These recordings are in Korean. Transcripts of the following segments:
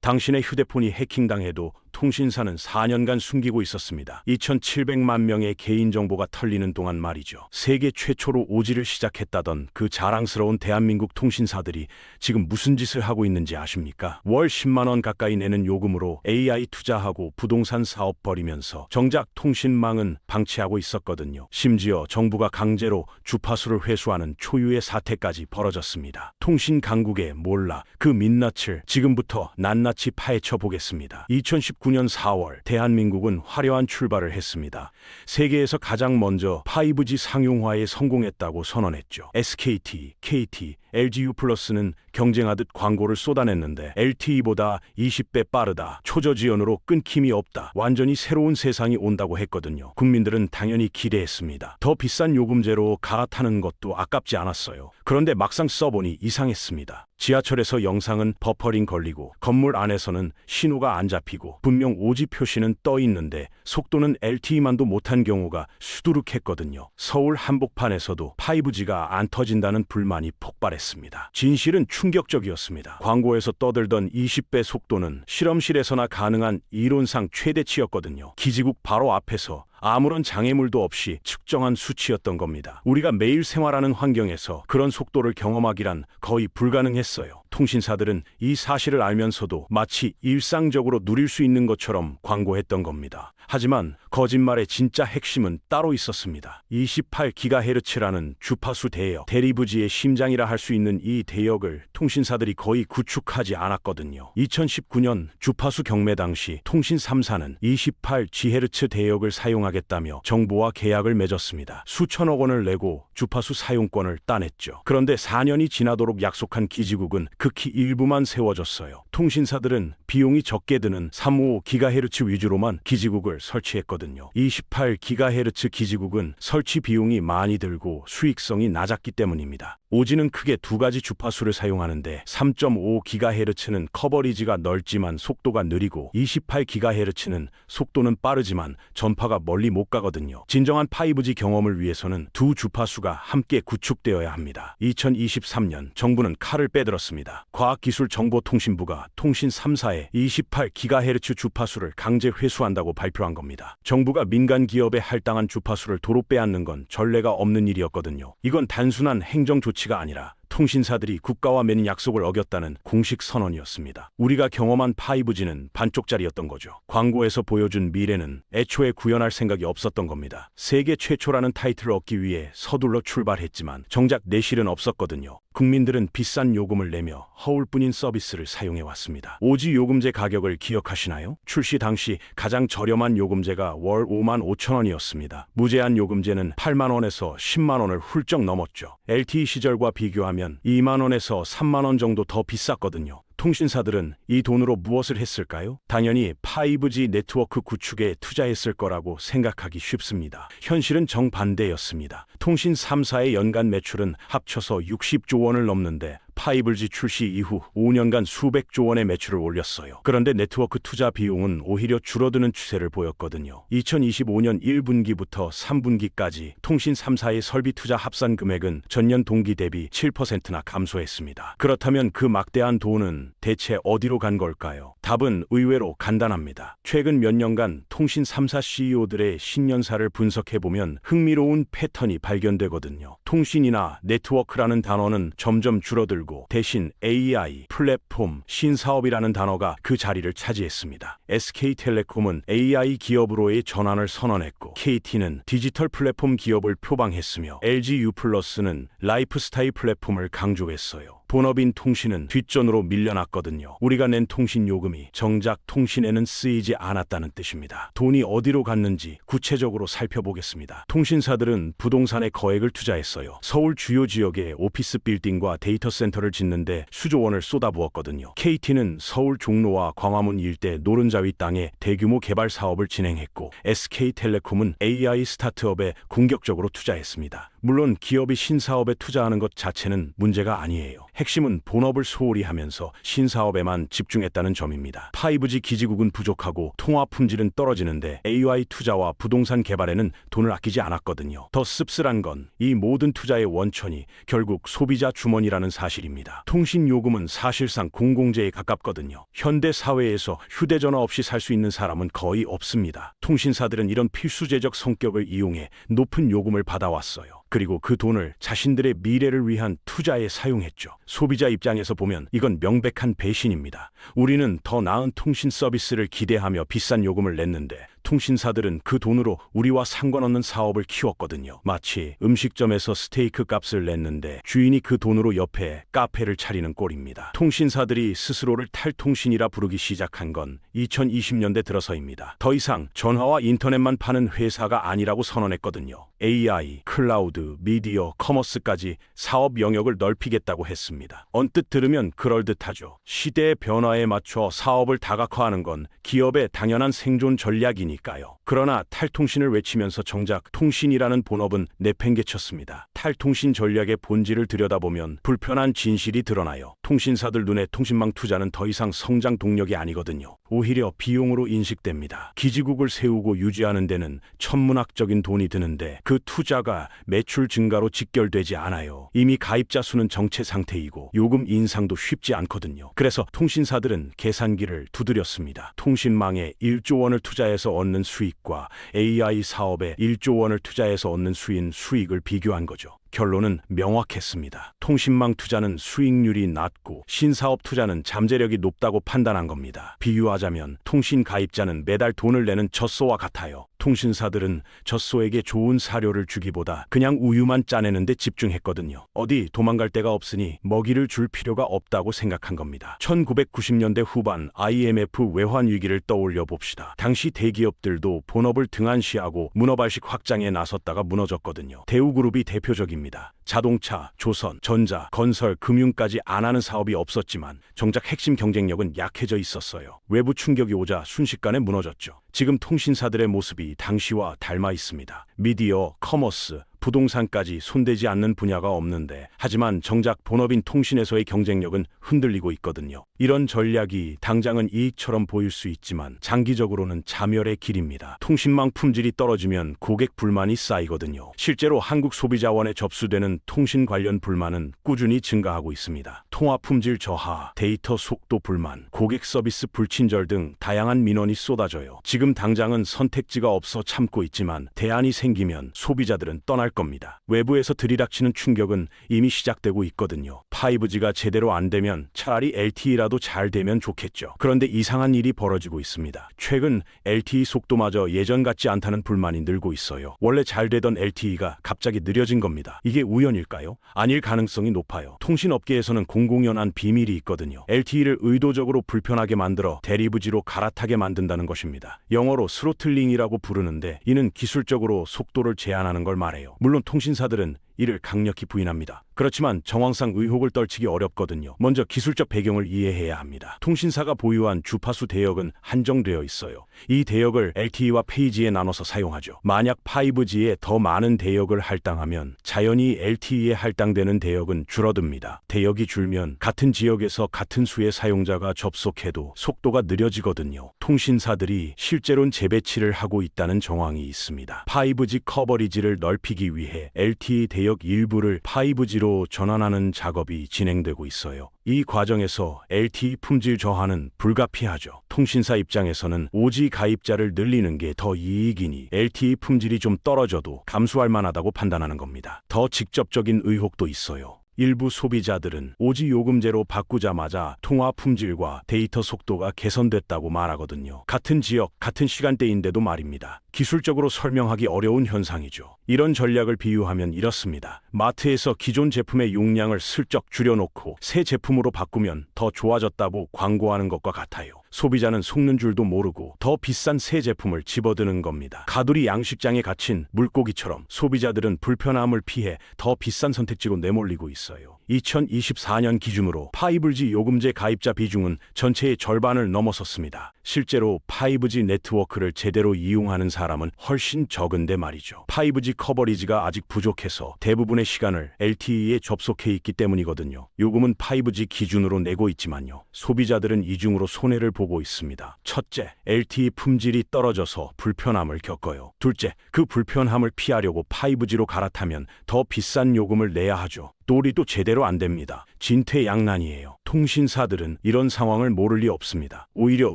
당신의 휴대폰이 해킹당해도 통신사는 4년간 숨기고 있었습니다. 2,700만 명의 개인정보가 털리는 동안 말이죠. 세계 최초로 오지를 시작했다던 그 자랑스러운 대한민국 통신사들이 지금 무슨 짓을 하고 있는지 아십니까? 월 10만 원 가까이 내는 요금으로 AI 투자하고 부동산 사업 벌이면서 정작 통신망은 방치하고 있었거든요. 심지어 정부가 강제로 주파수를 회수하는 초유의 사태까지 벌어졌습니다. 통신 강국에 몰라 그 민낯을 지금부터 낱낱이 파헤쳐 보겠습니다. 2019년 4월 대한민국은 화려한 출발을 했습니다. 세계에서 가장 먼저 5G 상용화에 성공했다고 선언했죠. SKT, KT, LGU+는 경쟁하듯 광고를 쏟아냈는데 LTE보다 20배 빠르다, 초저지연으로 끊김이 없다, 완전히 새로운 세상이 온다고 했거든요. 국민들은 당연히 기대했습니다. 더 비싼 요금제로 갈아타는 것도 아깝지 않았어요. 그런데 막상 써보니 이상했습니다. 지하철에서 영상은 버퍼링 걸리고 건물 안에서는 신호가 안 잡히고 분명 오지 표시는 떠 있는데 속도는 LTE만도 못한 경우가 수두룩했거든요. 서울 한복판에서도 5G가 안 터진다는 불만이 폭발했습니다. 진실은 충격적이었습니다. 광고에서 떠들던 20배 속도는 실험실에서나 가능한 이론상 최대치였거든요. 기지국 바로 앞에서 아무런 장애물도 없이 측정한 수치였던 겁니다. 우리가 매일 생활하는 환경에서 그런 속도를 경험하기란 거의 불가능했어요. 통신사들은 이 사실을 알면서도 마치 일상적으로 누릴 수 있는 것처럼 광고했던 겁니다. 하지만 거짓말의 진짜 핵심은 따로 있었습니다. 28GHz라는 주파수 대역, 대리부지의 심장이라 할 수 있는 이 대역을 통신사들이 거의 구축하지 않았거든요. 2019년 주파수 경매 당시 통신 3사는 28GHz 대역을 사용하겠다며 정부와 계약을 맺었습니다. 수천억 원을 내고 주파수 사용권을 따냈죠. 그런데 4년이 지나도록 약속한 기지국은 극히 일부만 세워졌어요. 통신사들은 비용이 적게 드는 355GHz 위주로만 기지국을 설치했거든요. 28GHz 기지국은 설치 비용이 많이 들고 수익성이 낮았기 때문입니다. 오지는 크게 두 가지 주파수를 사용하는데 3.5GHz는 커버리지가 넓지만 속도가 느리고 28GHz는 속도는 빠르지만 전파가 멀리 못 가거든요. 진정한 5G 경험을 위해서는 두 주파수가 함께 구축되어야 합니다. 2023년 정부는 칼을 빼들었습니다. 과학기술정보통신부가 통신 3사에 28GHz 주파수를 강제 회수한다고 발표한 겁니다. 정부가 민간 기업에 할당한 주파수를 도로 빼앗는 건 전례가 없는 일이었거든요. 이건 단순한 행정 조치가 아니라 통신사들이 국가와 맺은 약속을 어겼다는 공식 선언이었습니다. 우리가 경험한 5G는 반쪽짜리였던 거죠. 광고에서 보여준 미래는 애초에 구현할 생각이 없었던 겁니다. 세계 최초라는 타이틀을 얻기 위해 서둘러 출발했지만 정작 내실은 없었거든요. 국민들은 비싼 요금을 내며 허울뿐인 서비스를 사용해왔습니다. 오지 요금제 가격을 기억하시나요? 출시 당시 가장 저렴한 요금제가 월 55,000원이었습니다. 무제한 요금제는 8만 원에서 10만 원을 훌쩍 넘었죠. LTE 시절과 비교하면 2만 원에서 3만 원 정도 더 비쌌거든요. 통신사들은 이 돈으로 무엇을 했을까요? 당연히 5G 네트워크 구축에 투자했을 거라고 생각하기 쉽습니다. 현실은 정반대였습니다. 통신 3사의 연간 매출은 합쳐서 60조 원을 넘는데 5G 출시 이후 5년간 수백조 원의 매출을 올렸어요. 그런데 네트워크 투자 비용은 오히려 줄어드는 추세를 보였거든요. 2025년 1분기부터 3분기까지 통신 3사의 설비 투자 합산 금액은 전년 동기 대비 7%나 감소했습니다. 그렇다면 그 막대한 돈은 대체 어디로 간 걸까요? 답은 의외로 간단합니다. 최근 몇 년간 통신 3사 CEO들의 신년사를 분석해보면 흥미로운 패턴이 발견되거든요. 통신이나 네트워크라는 단어는 점점 줄어들고 대신 AI, 플랫폼, 신사업이라는 단어가 그 자리를 차지했습니다. SK텔레콤은 AI 기업으로의 전환을 선언했고 KT는 디지털 플랫폼 기업을 표방했으며 LGU+는 라이프스타일 플랫폼을 강조했어요. 본업인 통신은 뒷전으로 밀려났거든요. 우리가 낸 통신 요금이 정작 통신에는 쓰이지 않았다는 뜻입니다. 돈이 어디로 갔는지 구체적으로 살펴보겠습니다. 통신사들은 부동산에 거액을 투자했어요. 서울 주요 지역에 오피스 빌딩과 데이터 센터를 짓는데 수조 원을 쏟아부었거든요. KT는 서울 종로와 광화문 일대 노른자위 땅에 대규모 개발 사업을 진행했고 SK텔레콤은 AI 스타트업에 공격적으로 투자했습니다. 물론 기업이 신사업에 투자하는 것 자체는 문제가 아니에요. 핵심은 본업을 소홀히 하면서 신사업에만 집중했다는 점입니다. 5G 기지국은 부족하고 통화 품질은 떨어지는데 AI 투자와 부동산 개발에는 돈을 아끼지 않았거든요. 더 씁쓸한 건 이 모든 투자의 원천이 결국 소비자 주머니라는 사실입니다. 통신 요금은 사실상 공공재에 가깝거든요. 현대 사회에서 휴대전화 없이 살 수 있는 사람은 거의 없습니다. 통신사들은 이런 필수재적 성격을 이용해 높은 요금을 받아왔어요. 그리고 그 돈을 자신들의 미래를 위한 투자에 사용했죠. 소비자 입장에서 보면 이건 명백한 배신입니다. 우리는 더 나은 통신 서비스를 기대하며 비싼 요금을 냈는데 통신사들은 그 돈으로 우리와 상관없는 사업을 키웠거든요. 마치 음식점에서 스테이크 값을 냈는데 주인이 그 돈으로 옆에 카페를 차리는 꼴입니다. 통신사들이 스스로를 탈통신이라 부르기 시작한 건 2020년대 들어서입니다. 더 이상 전화와 인터넷만 파는 회사가 아니라고 선언했거든요. AI, 클라우드, 미디어, 커머스까지 사업 영역을 넓히겠다고 했습니다. 언뜻 들으면 그럴듯하죠. 시대의 변화에 맞춰 사업을 다각화하는 건 기업의 당연한 생존 전략이니까요. 그러나 탈통신을 외치면서 정작 통신이라는 본업은 내팽개쳤습니다. 탈통신 전략의 본질을 들여다보면 불편한 진실이 드러나요. 통신사들 눈에 통신망 투자는 더 이상 성장 동력이 아니거든요. 오히려 비용으로 인식됩니다. 기지국을 세우고 유지하는 데는 천문학적인 돈이 드는데 그 투자가 매출 증가로 직결되지 않아요. 이미 가입자 수는 정체 상태이고 요금 인상도 쉽지 않거든요. 그래서 통신사들은 계산기를 두드렸습니다. 통신망에 1조 원을 투자해서 얻는 수익과 AI 사업에 1조 원을 투자해서 얻는 수익을 비교한 거죠. 결론은 명확했습니다. 통신망 투자는 수익률이 낮고 신사업 투자는 잠재력이 높다고 판단한 겁니다. 비유하자면 통신 가입자는 매달 돈을 내는 젖소와 같아요. 통신사들은 젖소에게 좋은 사료를 주기보다 그냥 우유만 짜내는 데 집중했거든요. 어디 도망갈 데가 없으니 먹이를 줄 필요가 없다고 생각한 겁니다. 1990년대 후반 IMF 외환 위기를 떠올려 봅시다. 당시 대기업들도 본업을 등한시하고 문어발식 확장에 나섰다가 무너졌거든요. 대우그룹이 대표적입니다. 자동차, 조선, 전자, 건설, 금융까지 안 하는 사업이 없었지만 정작 핵심 경쟁력은 약해져 있었어요. 외부 충격이 오자 순식간에 무너졌죠. 지금 통신사들의 모습이 당시와 닮아 있습니다. 미디어, 커머스, 부동산까지 손대지 않는 분야가 없는데 하지만 정작 본업인 통신에서의 경쟁력은 흔들리고 있거든요. 이런 전략이 당장은 이익처럼 보일 수 있지만 장기적으로는 자멸의 길입니다. 통신망 품질이 떨어지면 고객 불만이 쌓이거든요. 실제로 한국 소비자원에 접수되는 통신 관련 불만은 꾸준히 증가하고 있습니다. 통화 품질 저하, 데이터 속도 불만, 고객 서비스 불친절 등 다양한 민원이 쏟아져요. 지금 당장은 선택지가 없어 참고 있지만 대안이 생기면 소비자들은 떠날 겁니다. 외부에서 들이닥치는 충격은 이미 시작되고 있거든요. 5G가 제대로 안 되면 차라리 LTE라도 잘 되면 좋겠죠. 그런데 이상한 일이 벌어지고 있습니다. 최근 LTE 속도마저 예전 같지 않다는 불만이 늘고 있어요. 원래 잘 되던 LTE가 갑자기 느려진 겁니다. 이게 우연일까요? 아닐 가능성이 높아요. 통신업계에서는 공공연한 비밀이 있거든요. LTE를 의도적으로 불편하게 만들어 대리부지로 갈아타게 만든다는 것입니다. 영어로 스로틀링이라고 부르는데 이는 기술적으로 속도를 제한하는 걸 말해요. 물론 통신사들은 이를 강력히 부인합니다. 그렇지만 정황상 의혹을 떨치기 어렵거든요. 먼저 기술적 배경을 이해해야 합니다. 통신사가 보유한 주파수 대역은 한정되어 있어요. 이 대역을 LTE와 페이지에 나눠서 사용하죠. 만약 5G에 더 많은 대역을 할당하면 자연히 LTE에 할당되는 대역은 줄어듭니다. 대역이 줄면 같은 지역에서 같은 수의 사용자가 접속해도 속도가 느려지거든요. 통신사들이 실제로는 재배치를 하고 있다는 정황이 있습니다. 5G 커버리지를 넓히기 위해 LTE 대역 일부를 5G로 전환하는 작업이 진행되고 있어요. 이 과정에서 LTE 품질 저하는 불가피하죠. 통신사 입장에서는 5G 가입자를 늘리는 게 더 이익이니 LTE 품질이 좀 떨어져도 감수할 만하다고 판단하는 겁니다. 더 직접적인 의혹도 있어요. 일부 소비자들은 5G 요금제로 바꾸자마자 통화 품질과 데이터 속도가 개선됐다고 말하거든요. 같은 지역, 같은 시간대인데도 말입니다. 기술적으로 설명하기 어려운 현상이죠. 이런 전략을 비유하면 이렇습니다. 마트에서 기존 제품의 용량을 슬쩍 줄여놓고 새 제품으로 바꾸면 더 좋아졌다고 광고하는 것과 같아요. 소비자는 속는 줄도 모르고 더 비싼 새 제품을 집어드는 겁니다. 가두리 양식장에 갇힌 물고기처럼 소비자들은 불편함을 피해 더 비싼 선택지로 내몰리고 있어요. 2024년 기준으로 5G 요금제 가입자 비중은 전체의 절반을 넘어섰습니다. 실제로 5G 네트워크를 제대로 이용하는 사람은 훨씬 적은데 말이죠. 5G 커버리지가 아직 부족해서 대부분의 시간을 LTE에 접속해 있기 때문이거든요. 요금은 5G 기준으로 내고 있지만요. 소비자들은 이중으로 손해를 보고 있습니다. 첫째, LTE 품질이 떨어져서 불편함을 겪어요. 둘째, 그 불편함을 피하려고 5G로 갈아타면 더 비싼 요금을 내야 하죠. 도리도 제대로 안 됩니다. 진퇴양난이에요. 통신사들은 이런 상황을 모를 리 없습니다. 오히려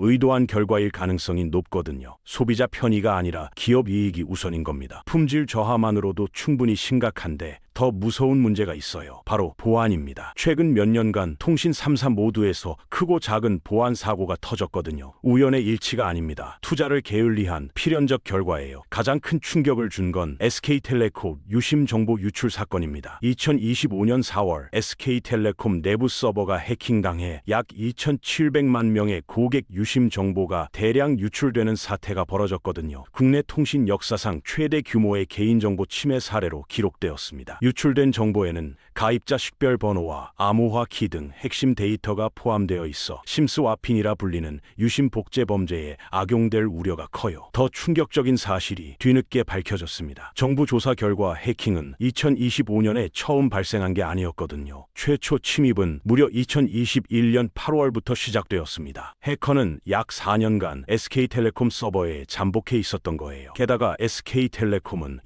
의도한 결과일 가능성이 높거든요. 소비자 편의가 아니라 기업 이익이 우선인 겁니다. 품질 저하만으로도 충분히 심각한데 더 무서운 문제가 있어요. 바로 보안입니다. 최근 몇 년간 통신 3사 모두에서 크고 작은 보안 사고가 터졌거든요. 우연의 일치가 아닙니다. 투자를 게을리한 필연적 결과예요. 가장 큰 충격을 준 건 SK텔레콤 유심 정보 유출 사건입니다. 2025년 4월 SK텔레콤 내부 서버가 해킹당해 약 2,700만 명의 고객 유심 정보가 대량 유출되는 사태가 벌어졌거든요. 국내 통신 역사상 최대 규모의 개인정보 침해 사례로 기록되었습니다. 유출된 정보에는 가입자 식별 번호와 암호화 키 등 핵심 데이터가 포함되어 있어 심스와핑이라 불리는 유심 복제 범죄에 악용될 우려가 커요. 더 충격적인 사실이 뒤늦게 밝혀졌습니다. 정부 조사 결과 해킹은 2025년에 처음 발생한 게 아니었거든요. 최초 침입은 무려 2021년 8월부터 시작되었습니다. 해커는 약 4년간 SK텔레콤 서버에 잠복해 있었던 거예요. 게다가 SK텔레콤은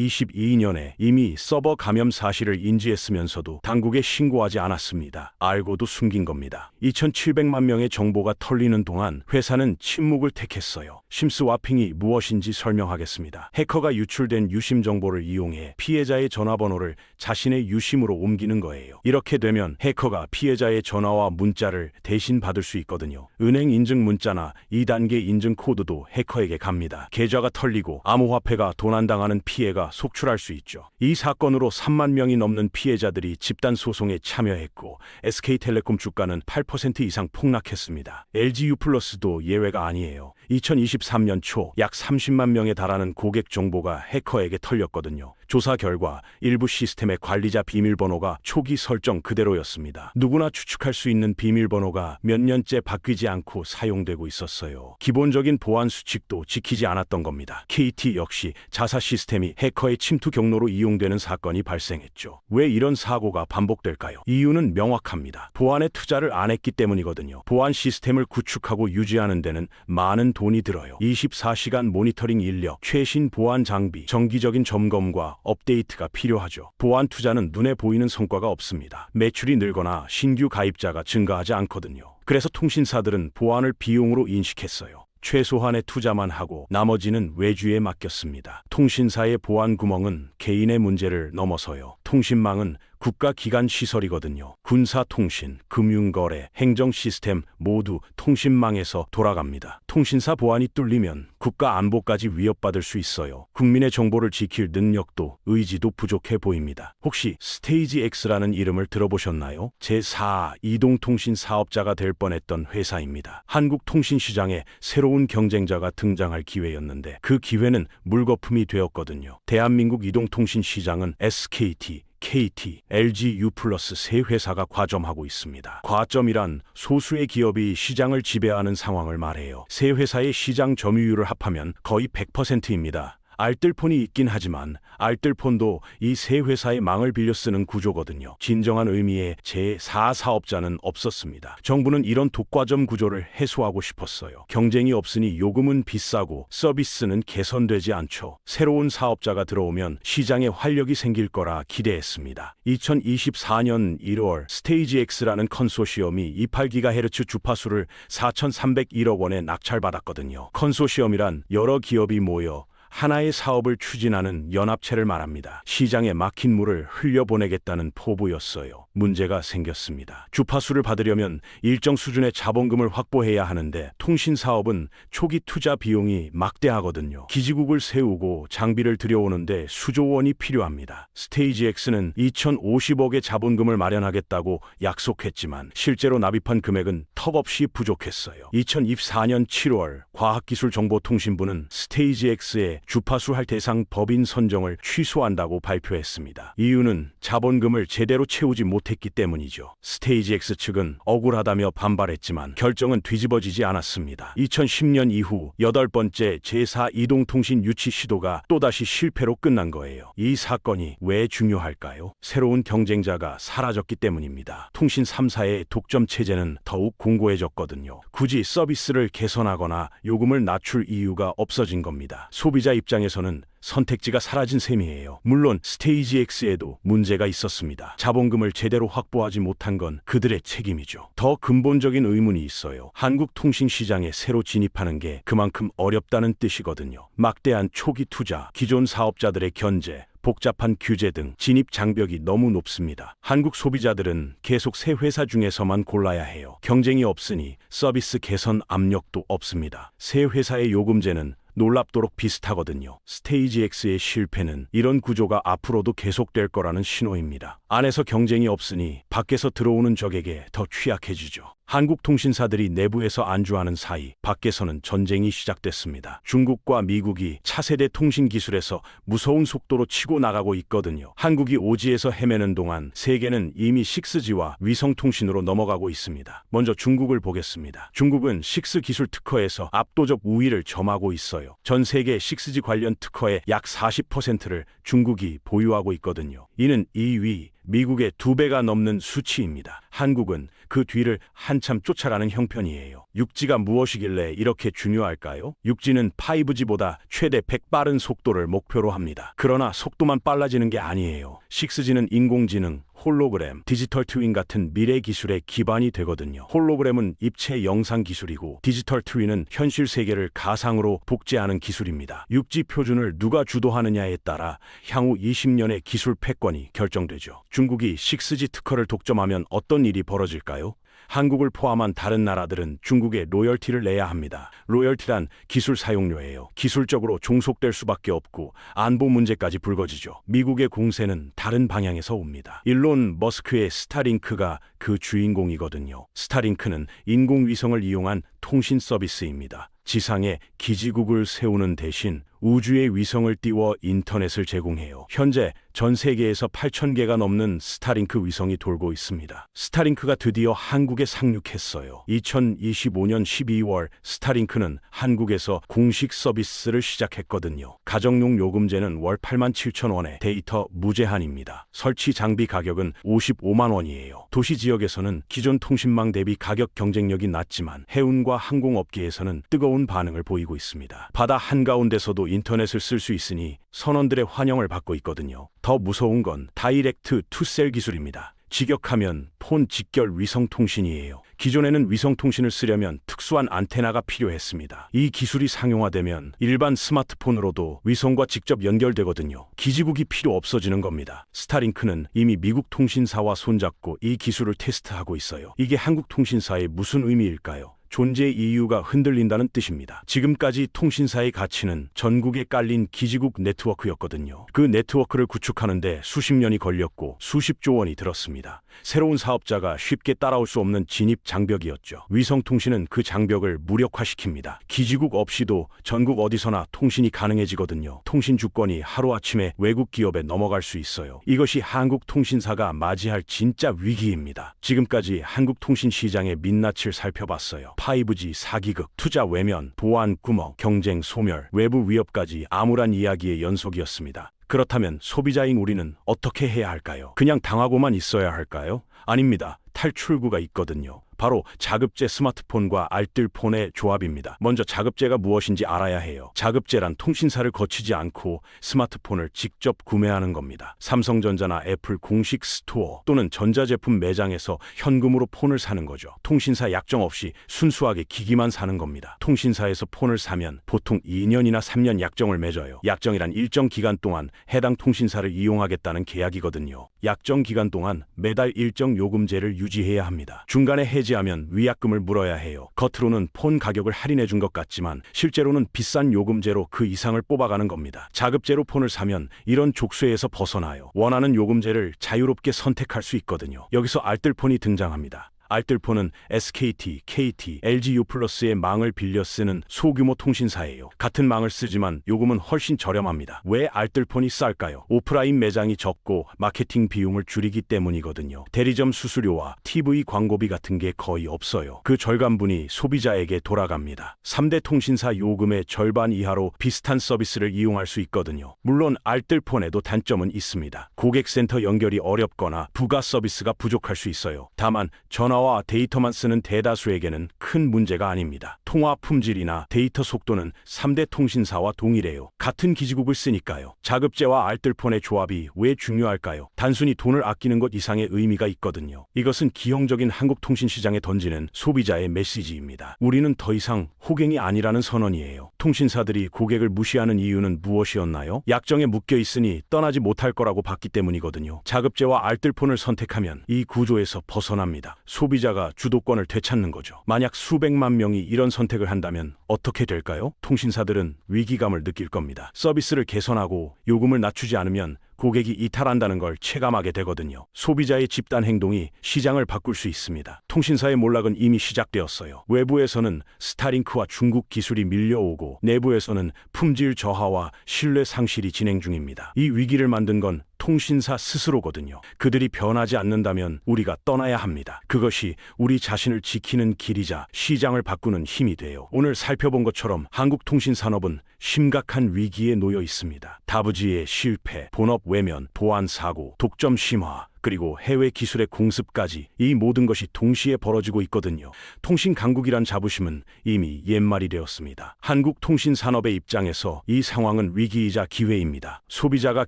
2022년에 이미 서버 감염 사실을 인지했으면서도 당국에 신고하지 않았습니다. 알고도 숨긴 겁니다. 2,700만 명의 정보가 털리는 동안 회사는 침묵을 택했어요. 심스와핑이 무엇인지 설명하겠습니다. 해커가 유출된 유심 정보를 이용해 피해자의 전화번호를 자신의 유심으로 옮기는 거예요. 이렇게 되면 해커가 피해자의 전화와 문자를 대신 받을 수 있거든요. 은행 인증 문자나 2단계 인증 코드도 해커에게 갑니다. 계좌가 털리고 암호화폐가 도난당하는 피해가 속출할 수 있죠. 이 사건으로 3만 명이 넘는 피해자들이 집단 소송에 참여했고 SK텔레콤 주가는 8% 이상 폭락했습니다. LG유플러스도 예외가 아니에요. 2023년 초 약 30만 명에 달하는 고객 정보가 해커에게 털렸거든요. 조사 결과 일부 시스템의 관리자 비밀번호가 초기 설정 그대로였습니다. 누구나 추측할 수 있는 비밀번호가 몇 년째 바뀌지 않고 사용되고 있었어요. 기본적인 보안 수칙도 지키지 않았던 겁니다. KT 역시 자사 시스템이 해커의 침투 경로로 이용되는 사건이 발생했죠. 왜 이런 사고가 반복될까요? 이유는 명확합니다. 보안에 투자를 안 했기 때문이거든요. 보안 시스템을 구축하고 유지하는 데는 많은 돈이 들어요. 24시간 모니터링 인력, 최신 보안 장비, 정기적인 점검과 업데이트가 필요하죠. 보안 투자는 눈에 보이는 성과가 없습니다. 매출이 늘거나 신규 가입자가 증가하지 않거든요. 그래서 통신사들은 보안을 비용으로 인식했어요. 최소한의 투자만 하고 나머지는 외주에 맡겼습니다. 통신사의 보안 구멍은 개인의 문제를 넘어서요. 통신망은 국가기관 시설이거든요. 군사통신, 금융거래, 행정시스템 모두 통신망에서 돌아갑니다. 통신사 보안이 뚫리면 국가 안보까지 위협받을 수 있어요. 국민의 정보를 지킬 능력도 의지도 부족해 보입니다. 혹시 스테이지 X라는 이름을 들어보셨나요? 제4 이동통신 사업자가 될 뻔했던 회사입니다. 한국 통신시장에 새로운 경쟁자가 등장할 기회였는데 그 기회는 물거품이 되었거든요. 대한민국 이동통신 시장은 SKT, KT, LG유플러스 세 회사가 과점하고 있습니다. 과점이란 소수의 기업이 시장을 지배하는 상황을 말해요. 세 회사의 시장 점유율을 합하면 거의 100%입니다. 알뜰폰이 있긴 하지만 알뜰폰도 이 세 회사의 망을 빌려 쓰는 구조거든요. 진정한 의미의 제4 사업자는 없었습니다. 정부는 이런 독과점 구조를 해소하고 싶었어요. 경쟁이 없으니 요금은 비싸고 서비스는 개선되지 않죠. 새로운 사업자가 들어오면 시장에 활력이 생길 거라 기대했습니다. 2024년 1월 스테이지 X라는 컨소시엄이 28GHz 주파수를 4,301억 원에 낙찰받았거든요. 컨소시엄이란 여러 기업이 모여 하나의 사업을 추진하는 연합체를 말합니다. 시장에 막힌 물을 흘려보내겠다는 포부였어요. 문제가 생겼습니다. 주파수를 받으려면 일정 수준의 자본금을 확보해야 하는데 통신사업은 초기 투자 비용이 막대하거든요. 기지국을 세우고 장비를 들여오는데 수조 원이 필요합니다. 스테이지 X는 2,050억의 자본금을 마련하겠다고 약속했지만 실제로 납입한 금액은 턱없이 부족했어요. 2024년 7월 과학기술정보통신부는 스테이지 X의 뒤에 주파수 할 대상 법인 선정을 취소한다고 발표했습니다. 이유는 자본금을 제대로 채우지 못했기 때문이죠. 스테이지X 측은 억울하다며 반발했지만 결정은 뒤집어지지 않았습니다. 2010년 이후 8번째 제4 이동통신 유치 시도가 또다시 실패로 끝난 거예요. 이 사건이 왜 중요할까요? 새로운 경쟁자가 사라졌기 때문입니다. 통신 3사의 독점 체제는 더욱 공고해졌거든요. 굳이 서비스를 개선하거나 요금을 낮출 이유가 없어진 겁니다. 소비자 입장에서는 선택지가 사라진 셈이에요. 물론 스테이지X에도 문제가 있었습니다. 자본금을 제대로 확보하지 못한 건 그들의 책임이죠. 더 근본적인 의문이 있어요. 한국 통신 시장에 새로 진입하는 게 그만큼 어렵다는 뜻이거든요. 막대한 초기 투자, 기존 사업자들의 견제, 복잡한 규제 등 진입 장벽이 너무 높습니다. 한국 소비자들은 계속 새 회사 중에서만 골라야 해요. 경쟁이 없으니 서비스 개선 압력도 없습니다. 새 회사의 요금제는 놀랍도록 비슷하거든요. 스테이지X의 실패는 이런 구조가 앞으로도 계속될 거라는 신호입니다. 안에서 경쟁이 없으니 밖에서 들어오는 적에게 더 취약해지죠. 한국 통신사들이 내부에서 안주하는 사이 밖에서는 전쟁이 시작됐습니다. 중국과 미국이 차세대 통신 기술에서 무서운 속도로 치고 나가고 있거든요. 한국이 5G에서 헤매는 동안 세계는 이미 6G와 위성통신으로 넘어가고 있습니다. 먼저 중국을 보겠습니다. 중국은 6 기술 특허에서 압도적 우위를 점하고 있어요. 전 세계 6G 관련 특허의 약 40%를 중국이 보유하고 있거든요. 이는 2위, 미국의 2배가 넘는 수치입니다. 한국은 그 뒤를 한참 쫓아가는 형편이에요. 6G가 무엇이길래 이렇게 중요할까요? 6G는 5G보다 최대 100 빠른 속도를 목표로 합니다. 그러나 속도만 빨라지는 게 아니에요. 6G는 인공지능, 홀로그램, 디지털 트윈 같은 미래 기술의 기반이 되거든요. 홀로그램은 입체 영상 기술이고 디지털 트윈은 현실 세계를 가상으로 복제하는 기술입니다. 6G 표준을 누가 주도하느냐에 따라 향후 20년의 기술 패권이 결정되죠. 중국이 6G 특허를 독점하면 어떤 일이 벌어질까요? 한국을 포함한 다른 나라들은 중국에 로열티를 내야 합니다. 로열티란 기술 사용료예요. 기술적으로 종속될 수밖에 없고 안보 문제까지 불거지죠. 미국의 공세는 다른 방향에서 옵니다. 일론 머스크의 스타링크가 그 주인공이거든요. 스타링크는 인공위성을 이용한 통신 서비스입니다. 지상에 기지국을 세우는 대신 우주에 위성을 띄워 인터넷을 제공해요. 현재 전 세계에서 8,000개가 넘는 스타링크 위성이 돌고 있습니다. 스타링크가 드디어 한국에 상륙했어요. 2025년 12월 스타링크는 한국에서 공식 서비스를 시작했거든요. 가정용 요금제는 월 87,000원에 데이터 무제한입니다. 설치 장비 가격은 55만 원이에요. 도시 지역에서는 기존 통신망 대비 가격 경쟁력이 낮지만 해운과 항공업계에서는 뜨거운 반응을 보이고 있습니다. 바다 한가운데서도 인터넷을 쓸 수 있으니 선원들의 환영을 받고 있거든요. 더 무서운 건 다이렉트 투셀 기술입니다. 직역하면 폰 직결 위성통신이에요. 기존에는 위성통신을 쓰려면 특수한 안테나가 필요했습니다. 이 기술이 상용화되면 일반 스마트폰으로도 위성과 직접 연결되거든요. 기지국이 필요 없어지는 겁니다. 스타링크는 이미 미국 통신사와 손잡고 이 기술을 테스트하고 있어요. 이게 한국 통신사에 무슨 의미일까요? 존재 이유가 흔들린다는 뜻입니다. 지금까지 통신사의 가치는 전국에 깔린 기지국 네트워크였거든요. 그 네트워크를 구축하는데 수십 년이 걸렸고 수십조 원이 들었습니다. 새로운 사업자가 쉽게 따라올 수 없는 진입 장벽이었죠. 위성통신은 그 장벽을 무력화시킵니다. 기지국 없이도 전국 어디서나 통신이 가능해지거든요. 통신 주권이 하루아침에 외국 기업에 넘어갈 수 있어요. 이것이 한국 통신사가 맞이할 진짜 위기입니다. 지금까지 한국 통신 시장의 민낯을 살펴봤어요. 5G 사기극, 투자 외면, 보안 구멍, 경쟁 소멸, 외부 위협까지 암울한 이야기의 연속이었습니다. 그렇다면 소비자인 우리는 어떻게 해야 할까요? 그냥 당하고만 있어야 할까요? 아닙니다. 탈출구가 있거든요. 바로 자급제 스마트폰과 알뜰폰의 조합입니다. 먼저 자급제가 무엇인지 알아야 해요. 자급제란 통신사를 거치지 않고 스마트폰을 직접 구매하는 겁니다. 삼성전자나 애플 공식 스토어 또는 전자제품 매장에서 현금으로 폰을 사는 거죠. 통신사 약정 없이 순수하게 기기만 사는 겁니다. 통신사에서 폰을 사면 보통 2년이나 3년 약정을 맺어요. 약정이란 일정 기간 동안 해당 통신사를 이용하겠다는 계약이거든요. 약정 기간 동안 매달 일정 요금제를 유지해야 합니다. 중간에 해지하면 위약금을 물어야 해요. 겉으로는 폰 가격을 할인해 준 것 같지만 실제로는 비싼 요금제로 그 이상을 뽑아가는 겁니다. 자급제로 폰을 사면 이런 족쇄에서 벗어나요. 원하는 요금제를 자유롭게 선택할 수 있거든요. 여기서 알뜰폰이 등장합니다. 알뜰폰은 SKT, KT, LG U+의 망을 빌려 쓰는 소규모 통신사예요. 같은 망을 쓰지만 요금은 훨씬 저렴합니다. 왜 알뜰폰이 쌀까요? 오프라인 매장이 적고 마케팅 비용을 줄이기 때문이거든요. 대리점 수수료와 TV 광고비 같은 게 거의 없어요. 그 절반분이 소비자에게 돌아갑니다. 3대 통신사 요금의 절반 이하로 비슷한 서비스를 이용할 수 있거든요. 물론 알뜰폰에도 단점은 있습니다. 고객센터 연결이 어렵거나 부가 서비스가 부족할 수 있어요. 다만 전화와 데이터만 쓰는 대다수에게는 큰 문제가 아닙니다. 통화 품질이나 데이터 속도는 3대 통신사와 동일해요. 같은 기지국을 쓰니까요. 자급제와 알뜰폰의 조합이 왜 중요할까요? 단순히 돈을 아끼는 것 이상의 의미가 있거든요. 이것은 기형적인 한국 통신 시장에 던지는 소비자의 메시지입니다. 우리는 더 이상 호갱이 아니라는 선언이에요. 통신사들이 고객을 무시하는 이유는 무엇이었나요? 약정에 묶여 있으니 떠나지 못할 거라고 봤기 때문이거든요. 자급제와 알뜰폰을 선택하면 이 구조에서 벗어납니다. 소비자가 주도권을 되찾는 거죠. 만약 수백만 명이 이런 선택을 한다면 어떻게 될까요? 통신사들은 위기감을 느낄 겁니다. 서비스를 개선하고 요금을 낮추지 않으면 고객이 이탈한다는 걸 체감하게 되거든요. 소비자의 집단 행동이 시장을 바꿀 수 있습니다. 통신사의 몰락은 이미 시작되었어요. 외부에서는 스타링크와 중국 기술이 밀려오고 내부에서는 품질 저하와 신뢰 상실이 진행 중입니다. 이 위기를 만든 건 통신사 스스로거든요. 그들이 변하지 않는다면 우리가 떠나야 합니다. 그것이 우리 자신을 지키는 길이자 시장을 바꾸는 힘이 돼요. 오늘 살펴본 것처럼 한국 통신 산업은 심각한 위기에 놓여 있습니다. 다부지의 실패, 본업 외면, 보안 사고, 독점 심화, 그리고 해외 기술의 공습까지 이 모든 것이 동시에 벌어지고 있거든요. 통신 강국이란 자부심은 이미 옛말이 되었습니다. 한국 통신 산업의 입장에서 이 상황은 위기이자 기회입니다. 소비자가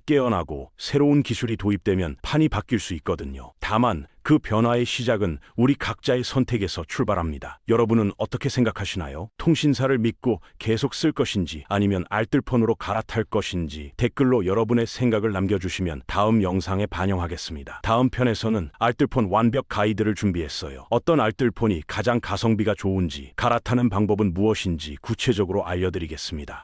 깨어나고 새로운 기술이 도입되면 판이 바뀔 수 있거든요. 다만 그 변화의 시작은 우리 각자의 선택에서 출발합니다. 여러분은 어떻게 생각하시나요? 통신사를 믿고 계속 쓸 것인지 아니면 알뜰폰으로 갈아탈 것인지 댓글로 여러분의 생각을 남겨주시면 다음 영상에 반영하겠습니다. 다음 편에서는 알뜰폰 완벽 가이드를 준비했어요. 어떤 알뜰폰이 가장 가성비가 좋은지, 갈아타는 방법은 무엇인지 구체적으로 알려드리겠습니다.